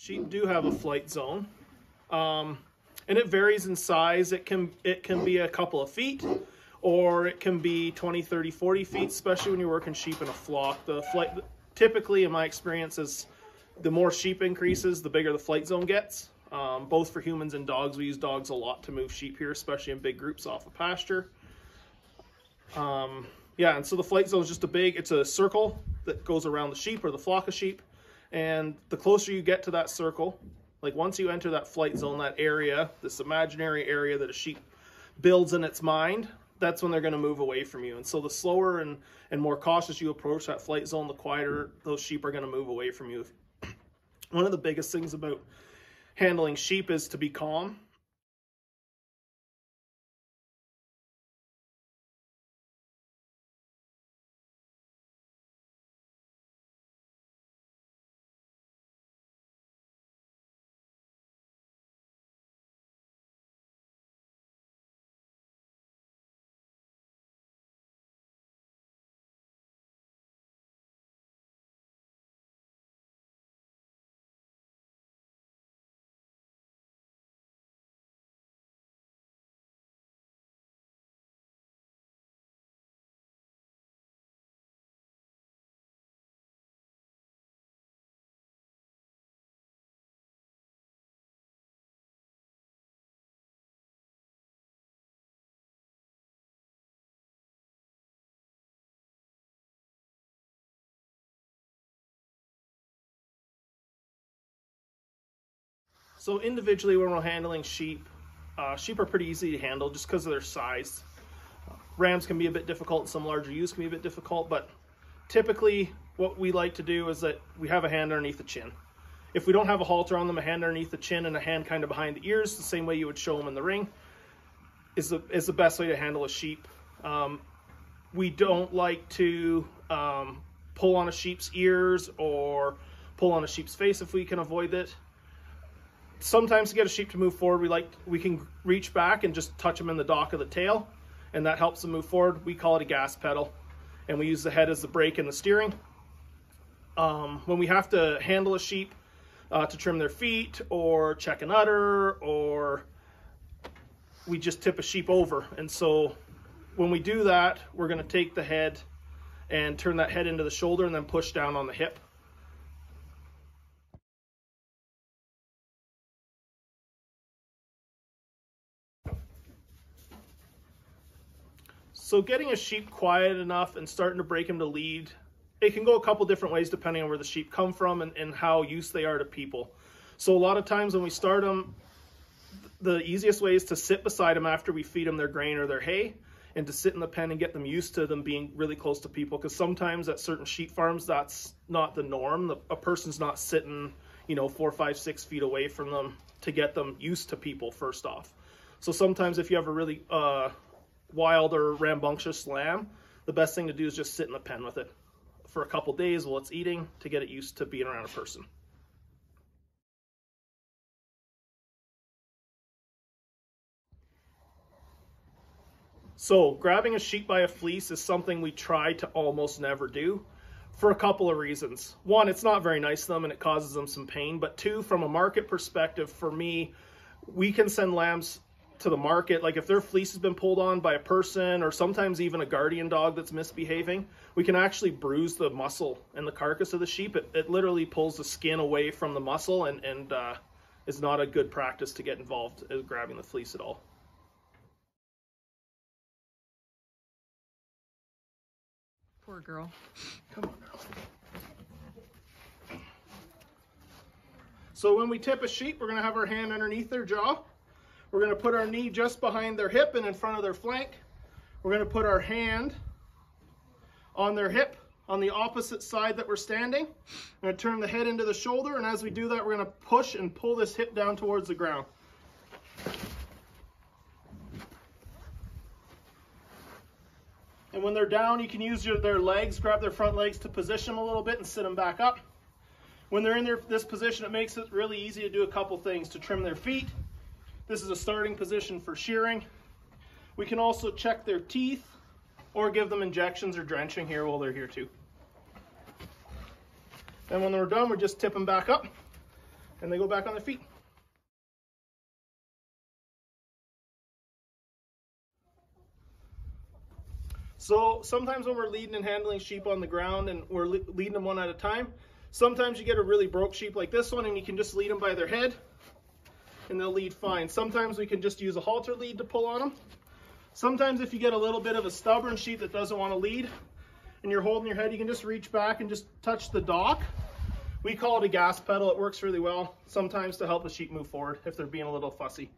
Sheep do have a flight zone, and it varies in size. It can be a couple of feet, or it can be 20, 30, 40 feet, especially when you're working sheep in a flock. The flight, typically in my experience, is the more sheep increases, the bigger the flight zone gets. Both for humans and dogs. We use dogs a lot to move sheep here, especially in big groups off of pasture. Yeah, and so the flight zone is just it's a circle that goes around the sheep or the flock of sheep. And the closer you get to that circle, like once you enter that flight zone, that area, this imaginary area that a sheep builds in its mind, that's when they're going to move away from you. And so the slower and more cautious you approach that flight zone, the quieter those sheep are going to move away from you. One of the biggest things about handling sheep is to be calm. So individually, when we're handling sheep, sheep are pretty easy to handle just because of their size. Rams can be a bit difficult, some larger ewes can be a bit difficult, but typically what we like to do is that we have a hand underneath the chin. If we don't have a halter on them, a hand underneath the chin and a hand kind of behind the ears, the same way you would show them in the ring, is the best way to handle a sheep. We don't like to pull on a sheep's ears or pull on a sheep's face if we can avoid it. Sometimes to get a sheep to move forward, we can reach back and just touch them in the dock of the tail, and that helps them move forward. We call it a gas pedal, and we use the head as the brake and the steering. When we have to handle a sheep to trim their feet or check an udder, or we just tip a sheep over. And so when we do that, we're going to take the head and turn that head into the shoulder and then push down on the hip. So getting a sheep quiet enough and starting to break him to lead, it can go a couple different ways depending on where the sheep come from and how used they are to people. So a lot of times when we start them, the easiest way is to sit beside them after we feed them their grain or their hay, and to sit in the pen and get them used to them being really close to people. Because sometimes at certain sheep farms, that's not the norm. A person's not sitting, 4, 5, 6 feet away from them to get them used to people first off. So sometimes if you have a really wild or rambunctious lamb, the best thing to do is just sit in the pen with it for a couple days while it's eating to get it used to being around a person. So grabbing a sheep by a fleece is something we try to almost never do for a couple of reasons. One, it's not very nice to them and it causes them some pain. But two, from a market perspective, for me, we can send lambs to the market. Like if their fleece has been pulled on by a person or sometimes even a guardian dog that's misbehaving, we can actually bruise the muscle and the carcass of the sheep. It literally pulls the skin away from the muscle and is not a good practice to get involved in grabbing the fleece at all. Poor girl. Come on now. So when we tip a sheep, we're going to have our hand underneath their jaw. We're going to put our knee just behind their hip and in front of their flank. We're going to put our hand on their hip on the opposite side that we're standing. I'm going to turn the head into the shoulder, and as we do that, we're going to push and pull this hip down towards the ground. And when they're down, you can use their legs, grab their front legs to position them a little bit and sit them back up. When they're in this position, it makes it really easy to do a couple things. To trim their feet. This is a starting position for shearing. We can also check their teeth or give them injections or drenching here while they're here too. And when they're done, we just tip them back up and they go back on their feet. So sometimes when we're leading and handling sheep on the ground and we're leading them one at a time, sometimes you get a really broke sheep like this one and you can just lead them by their head and they'll lead fine. Sometimes we can just use a halter lead to pull on them. Sometimes if you get a little bit of a stubborn sheep that doesn't want to lead and you're holding your head, you can just reach back and just touch the dock. We call it a gas pedal. It works really well sometimes to help a sheep move forward if they're being a little fussy.